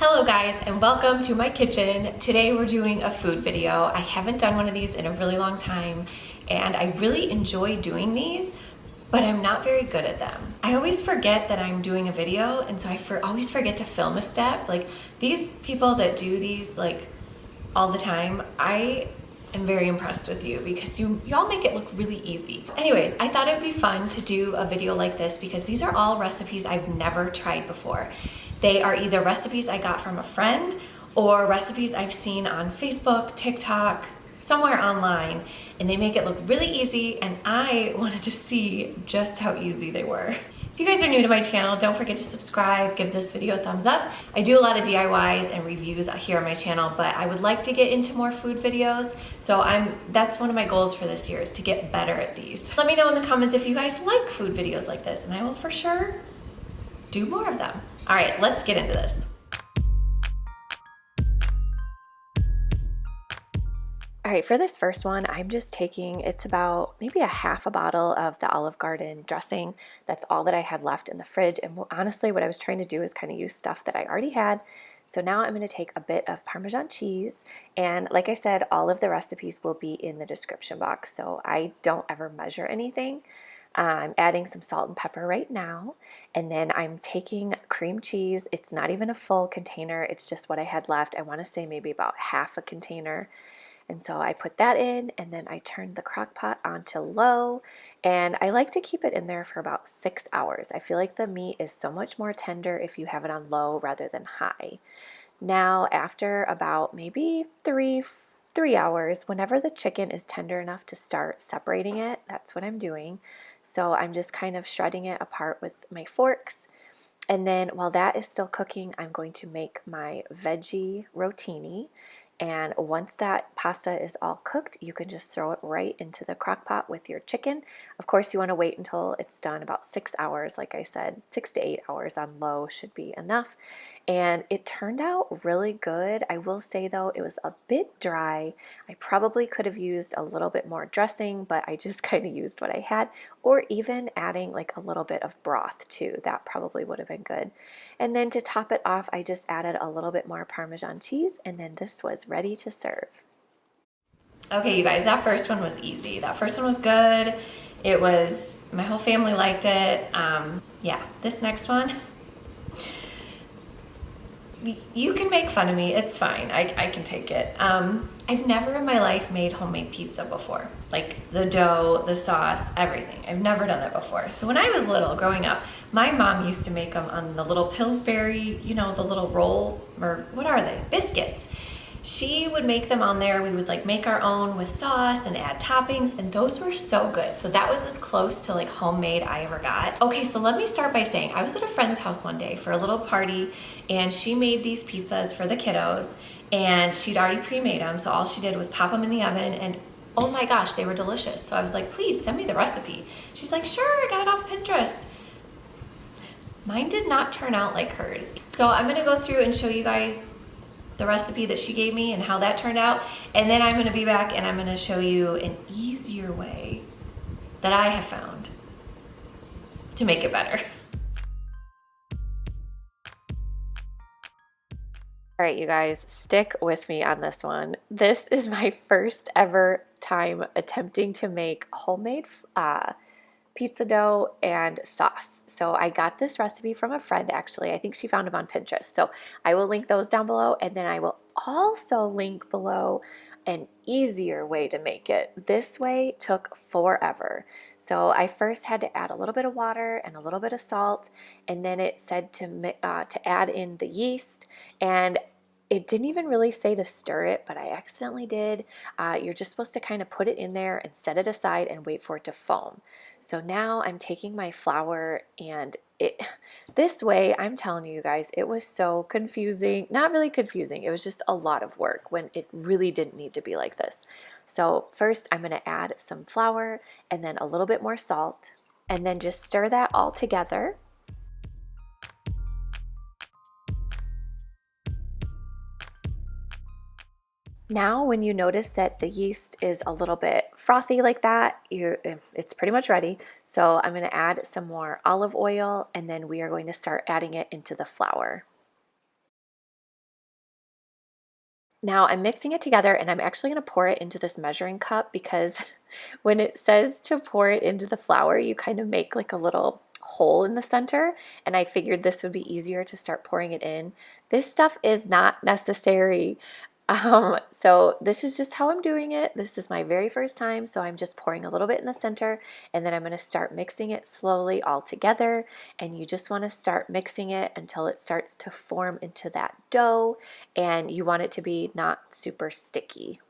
Hello guys and welcome to my kitchen. Today we're doing a food video. I haven't done one of these in a really long time and I really enjoy doing these, but I'm not very good at them. I always forget that I'm doing a video and so I always forget to film a step. Like these people that do these like all the time, I am very impressed with you because y'all make it look really easy. Anyways, I thought it'd be fun to do a video like this because these are all recipes I've never tried before. They are either recipes I got from a friend or recipes I've seen on Facebook, TikTok, somewhere online, and they make it look really easy, and I wanted to see just how easy they were. If you guys are new to my channel, don't forget to subscribe, give this video a thumbs up. I do a lot of DIYs and reviews here on my channel, but I would like to get into more food videos, so that's one of my goals for this year is to get better at these. Let me know in the comments if you guys like food videos like this, and I will for sure do more of them. All right, let's get into this. All right, for this first one, I'm just taking, it's about maybe a half a bottle of the Olive Garden dressing. That's all that I had left in the fridge. And honestly, what I was trying to do is kind of use stuff that I already had. So now I'm going to take a bit of Parmesan cheese. And like I said, all of the recipes will be in the description box. So I don't ever measure anything. I'm adding some salt and pepper right now, and then I'm taking cream cheese. It's not even a full container, it's just what I had left. I want to say maybe about half a container. And so I put that in, and then I turned the crock pot onto low, and I like to keep it in there for about 6 hours. I feel like the meat is so much more tender if you have it on low rather than high. Now, after about maybe three hours, whenever the chicken is tender enough to start separating it, that's what I'm doing. So I'm just kind of shredding it apart with my forks. And then while that is still cooking, I'm going to make my veggie rotini. And once that pasta is all cooked, you can just throw it right into the crock pot with your chicken. Of course, you want to wait until it's done, about 6 hours. Like I said, 6 to 8 hours on low should be enough. And it turned out really good. I will say though, it was a bit dry. I probably could have used a little bit more dressing, but I just kind of used what I had, or even adding like a little bit of broth too. That probably would have been good. And then to top it off, I just added a little bit more Parmesan cheese, and then this was ready to serve. Okay, you guys, that first one was easy. That first one was good. It was, my whole family liked it. Yeah, this next one, you can make fun of me, it's fine, I can take it. I've never in my life made homemade pizza before. Like the dough, the sauce, everything. I've never done that before. So when I was little, growing up, my mom used to make them on the little Pillsbury, you know, the little roll, or what are they? Biscuits. She would make them on there. We would like make our own with sauce and add toppings, and those were so good. So that was as close to like homemade I ever got. Okay, so let me start by saying I was at a friend's house one day for a little party, and she made these pizzas for the kiddos, and she'd already pre-made them. So all she did was pop them in the oven, and oh my gosh, they were delicious. So I was like, please send me the recipe. She's like, sure, I got it off Pinterest. Mine did not turn out like hers. So I'm gonna go through and show you guys the recipe that she gave me and how that turned out, and then I'm going to be back and I'm going to show you an easier way that I have found to make it better. All right, you guys, stick with me on this one. This is my first ever time attempting to make homemade pizza dough and sauce. So I got this recipe from a friend, actually. I think she found them on Pinterest. So I will link those down below, and then I will also link below an easier way to make it. This way took forever. So I first had to add a little bit of water and a little bit of salt, and then it said to add in the yeast, and it didn't even really say to stir it, but I accidentally did. You're just supposed to kind of put it in there and set it aside and wait for it to foam. So now I'm taking my flour, and this way, I'm telling you guys, it was so confusing. Not really confusing, it was just a lot of work when it really didn't need to be like this. So first I'm going to add some flour and then a little bit more salt, and then just stir that all together. Now, when you notice that the yeast is a little bit frothy like that, it's pretty much ready. So I'm going to add some more olive oil, and then we are going to start adding it into the flour. Now I'm mixing it together and I'm actually going to pour it into this measuring cup because when it says to pour it into the flour, you kind of make like a little hole in the center, and I figured this would be easier to start pouring it in. This stuff is not necessary. So this is just how I'm doing it. This is my very first time, so I'm just pouring a little bit in the center, and then I'm going to start mixing it slowly all together, and you just want to start mixing it until it starts to form into that dough, and you want it to be not super sticky.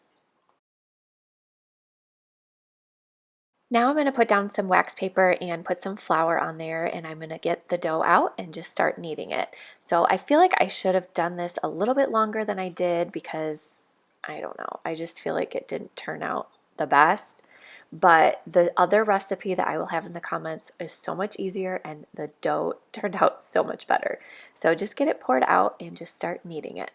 Now I'm going to put down some wax paper and put some flour on there, and I'm going to get the dough out and just start kneading it. So I feel like I should have done this a little bit longer than I did because I don't know, I just feel like it didn't turn out the best. But the other recipe that I will have in the comments is so much easier and the dough turned out so much better. So just get it poured out and just start kneading it.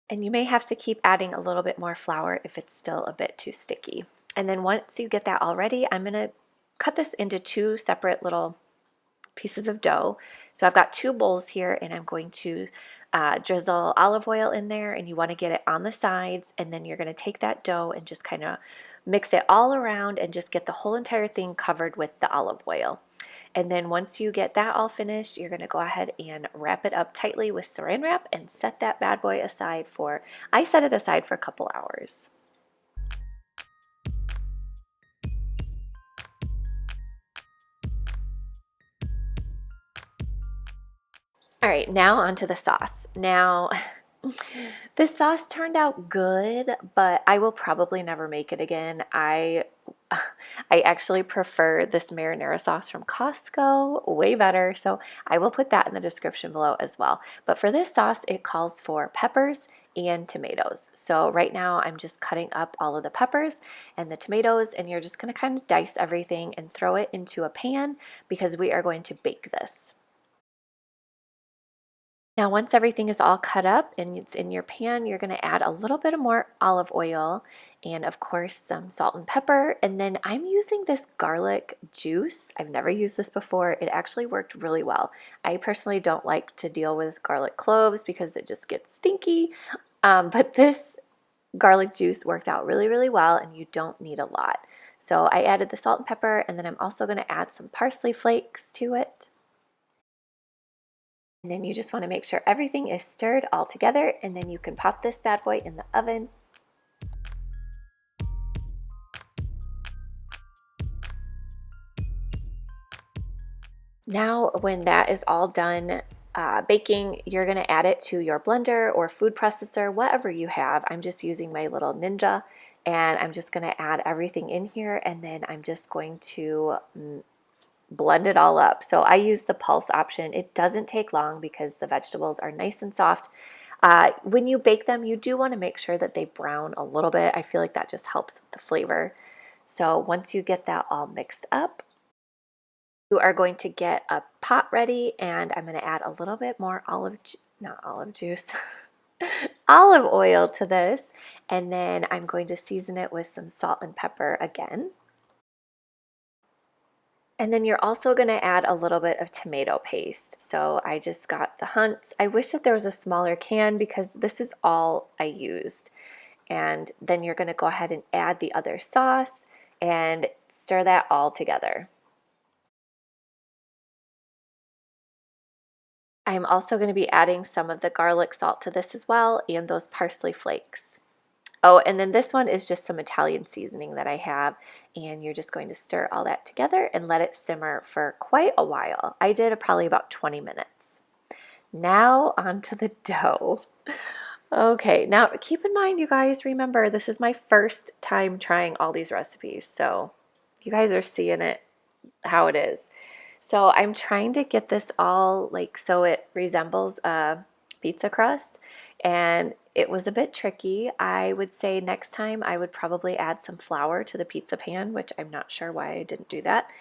And you may have to keep adding a little bit more flour if it's still a bit too sticky. And then once you get that all ready, I'm going to cut this into two separate little pieces of dough. So I've got two bowls here, and I'm going to drizzle olive oil in there, and you want to get it on the sides, and then you're going to take that dough and just kind of mix it all around and just get the whole entire thing covered with the olive oil. And then once you get that all finished, you're going to go ahead and wrap it up tightly with saran wrap and set that bad boy aside for, I set it aside for a couple hours. All right, now onto the sauce. Now, this sauce turned out good, but I will probably never make it again. I actually prefer this marinara sauce from Costco, way better. So I will put that in the description below as well. But for this sauce, it calls for peppers and tomatoes. So right now I'm just cutting up all of the peppers and the tomatoes, and you're just going to kind of dice everything and throw it into a pan because we are going to bake this. Now, once everything is all cut up and it's in your pan, you're going to add a little bit of more olive oil and, of course, some salt and pepper. And then I'm using this garlic juice. I've never used this before. It actually worked really well. I personally don't like to deal with garlic cloves because it just gets stinky. But this garlic juice worked out really, really well, and you don't need a lot. So I added the salt and pepper, and then I'm also going to add some parsley flakes to it. And then you just want to make sure everything is stirred all together, and then you can pop this bad boy in the oven. Now, when that is all done baking, you're going to add it to your blender or food processor, whatever you have. I'm just using my little Ninja, and I'm just going to add everything in here, and then I'm just going to blend it all up. So I use the pulse option. It doesn't take long because the vegetables are nice and soft. When you bake them, you do want to make sure that they brown a little bit. I feel like that just helps with the flavor. So once you get that all mixed up, you are going to get a pot ready, and I'm going to add a little bit more olive oil to this, and then I'm going to season it with some salt and pepper again. And then you're also going to add a little bit of tomato paste. So I just got the Hunt's. I wish that there was a smaller can because this is all I used. And then you're going to go ahead and add the other sauce and stir that all together. I'm also going to be adding some of the garlic salt to this as well, and those parsley flakes. Oh, and then this one is just some Italian seasoning that I have, and you're just going to stir all that together and let it simmer for quite a while. I did probably about 20 minutes. Now onto the dough. Okay, now keep in mind, you guys, remember, this is my first time trying all these recipes, so you guys are seeing it how it is. So I'm trying to get this all like so it resembles a pizza crust, and it was a bit tricky. I would say next time I would probably add some flour to the pizza pan, which I'm not sure why I didn't do that.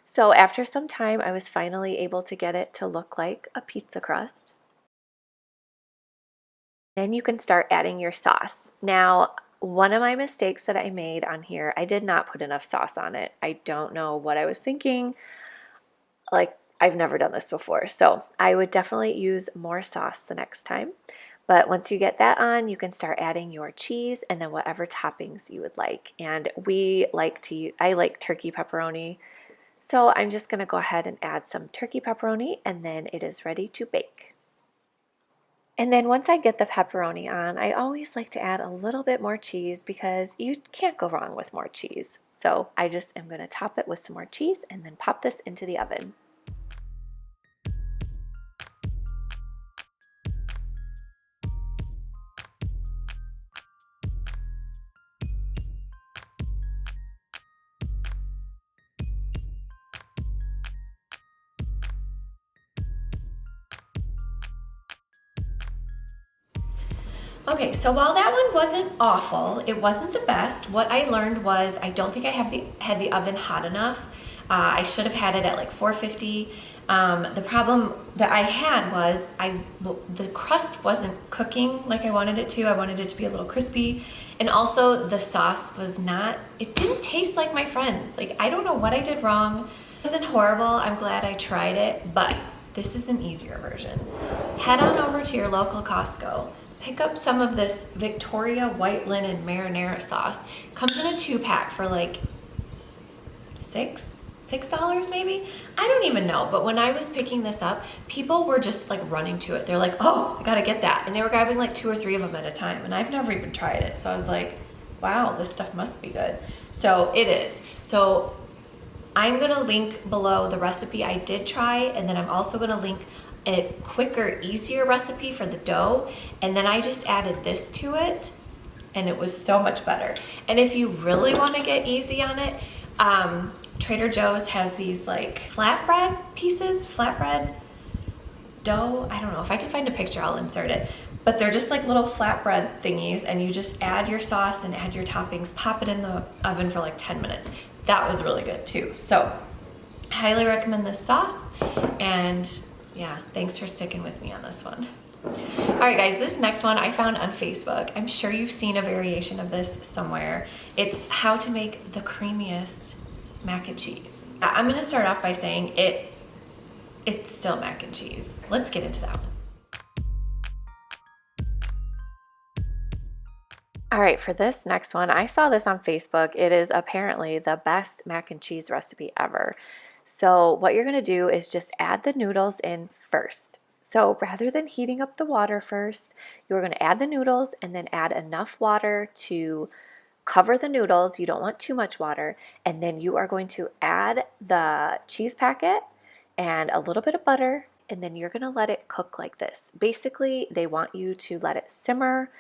So after some time, I was finally able to get it to look like a pizza crust. Then you can start adding your sauce. Now, one of my mistakes that I made on here, I did not put enough sauce on it. I don't know what I was thinking. Like, I've never done this before, so I would definitely use more sauce the next time. But once you get that on, you can start adding your cheese and then whatever toppings you would like. And I like turkey pepperoni. So I'm just going to go ahead and add some turkey pepperoni, and then it is ready to bake. And then once I get the pepperoni on, I always like to add a little bit more cheese because you can't go wrong with more cheese. So I just am going to top it with some more cheese and then pop this into the oven. Okay, so while that one wasn't awful, it wasn't the best. What I learned was I don't think I had the oven hot enough. I should have had it at like 450. The problem that I had was the crust wasn't cooking like I wanted it to. I wanted it to be a little crispy. And also the sauce it didn't taste like my friends. Like, I don't know what I did wrong. It wasn't horrible. I'm glad I tried it, but this is an easier version. Head on over to your local Costco. Pick up some of this Victoria white linen marinara sauce. Comes in a 2-pack for like $6 maybe? I don't even know, but when I was picking this up, people were just like running to it. They're like, oh, I gotta get that. And they were grabbing like 2 or 3 of them at a time. And I've never even tried it. So I was like, wow, this stuff must be good. So it is. So I'm gonna link below the recipe I did try, and then I'm also gonna link a quicker, easier recipe for the dough. And then I just added this to it, and it was so much better. And if you really wanna get easy on it, Trader Joe's has these like flatbread dough. I don't know, if I can find a picture, I'll insert it. But they're just like little flatbread thingies, and you just add your sauce and add your toppings, pop it in the oven for like 10 minutes. That was really good too. So highly recommend this sauce, and yeah, thanks for sticking with me on this one. All right, guys, this next one I found on Facebook. I'm sure you've seen a variation of this somewhere. It's how to make the creamiest mac and cheese. I'm gonna start off by saying it's still mac and cheese. Let's get into that one. All right, for this next one, I saw this on Facebook. It is apparently the best mac and cheese recipe ever. So what you're gonna do is just add the noodles in first. So rather than heating up the water first, you're gonna add the noodles and then add enough water to cover the noodles. You don't want too much water. And then you are going to add the cheese packet and a little bit of butter, and then you're gonna let it cook like this. Basically, they want you to let it simmer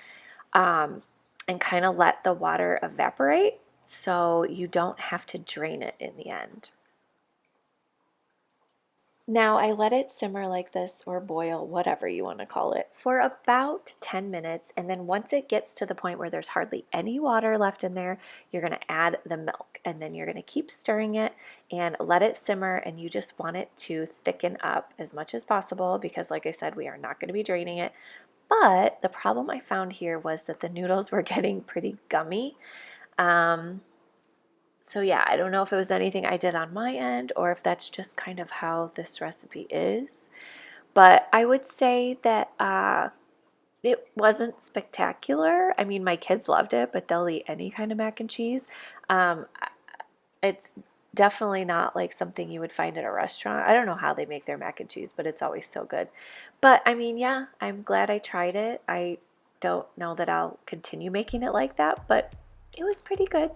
and kind of let the water evaporate so you don't have to drain it in the end. Now I let it simmer like this, or boil, whatever you want to call it, for about 10 minutes. And then once it gets to the point where there's hardly any water left in there, you're going to add the milk. And then you're going to keep stirring it and let it simmer. And you just want it to thicken up as much as possible because, like I said, we are not going to be draining it. But the problem I found here was that the noodles were getting pretty gummy. So yeah, I don't know if it was anything I did on my end or if that's just kind of how this recipe is. But I would say that it wasn't spectacular. I mean, my kids loved it, but they'll eat any kind of mac and cheese. Um, it's definitely not like something you would find at a restaurant. I don't know how they make their mac and cheese, but it's always so good. But I mean, yeah, I'm glad I tried it. I don't know that I'll continue making it like that, but it was pretty good.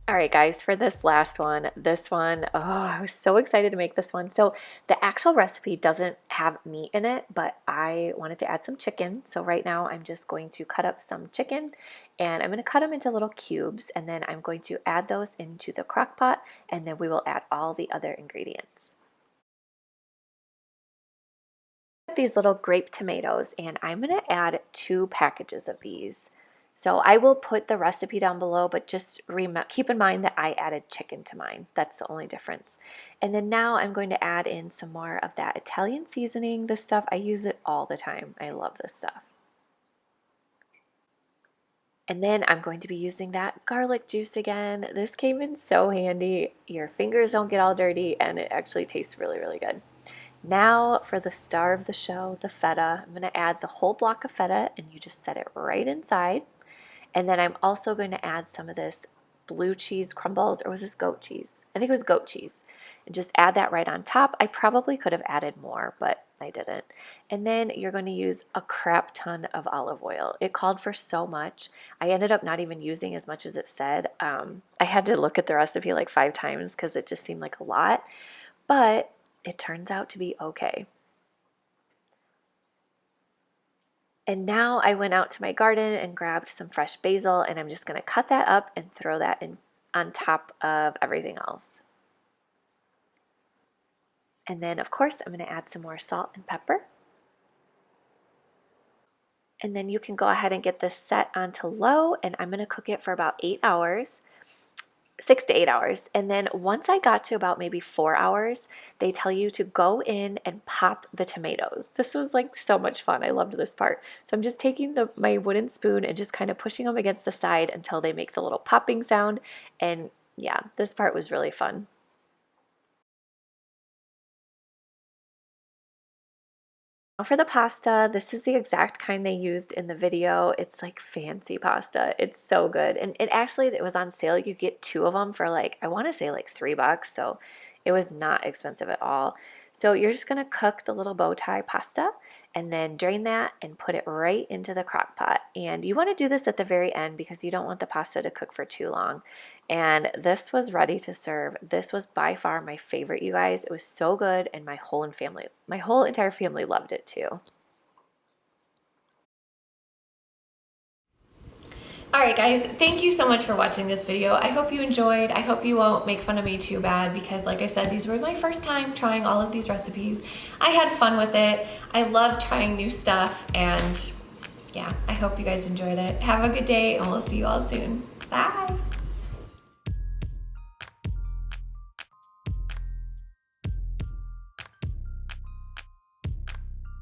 All right, guys, for this last one, oh, I was so excited to make this one. So the actual recipe doesn't have meat in it, but I wanted to add some chicken. So right now I'm just going to cut up some chicken, and I'm going to cut them into little cubes, and then I'm going to add those into the crock pot, and then we will add all the other ingredients. These little grape tomatoes, and I'm going to add 2 packages of these. So I will put the recipe down below, but just keep in mind that I added chicken to mine. That's the only difference. And then now I'm going to add in some more of that Italian seasoning. This stuff, I use it all the time. I love this stuff. And then I'm going to be using that garlic juice again. This came in so handy. Your fingers don't get all dirty and it actually tastes really, really good. Now for the star of the show, the feta. I'm going to add the whole block of feta and you just set it right inside. And then I'm also going to add some of this blue cheese crumbles, or was this goat cheese? I think it was goat cheese. And just add that right on top. I probably could have added more, but I didn't. And then you're going to use a crap ton of olive oil. It called for so much. I ended up not even using as much as it said. I had to look at the recipe like 5 times because it just seemed like a lot, but it turns out to be okay. And now I went out to my garden and grabbed some fresh basil, and I'm just going to cut that up and throw that in on top of everything else. And then, of course, I'm going to add some more salt and pepper. And then you can go ahead and get this set onto low, and I'm going to cook it for about 8 hours. 6 to 8 hours. And then once I got to about maybe 4 hours, they tell you to go in and pop the tomatoes. This was like so much fun. I loved this part. So I'm just taking my wooden spoon and just kind of pushing them against the side until they make the little popping sound. And yeah, this part was really fun. Now for the pasta, this is the exact kind they used in the video. It's like fancy pasta. It's so good. And it was on sale. You get 2 of them for like, I want to say like $3. So it was not expensive at all. So you're just going to cook the little bow tie pasta and then drain that and put it right into the crock pot. And you want to do this at the very end because you don't want the pasta to cook for too long. And this was ready to serve. This was by far my favorite, you guys. It was so good, and my whole entire family loved it too. All right, guys, thank you so much for watching this video. I hope you enjoyed. I hope you won't make fun of me too bad because, like I said, these were my first time trying all of these recipes. I had fun with it. I love trying new stuff, and yeah, I hope you guys enjoyed it. Have a good day, and we'll see you all soon. Bye.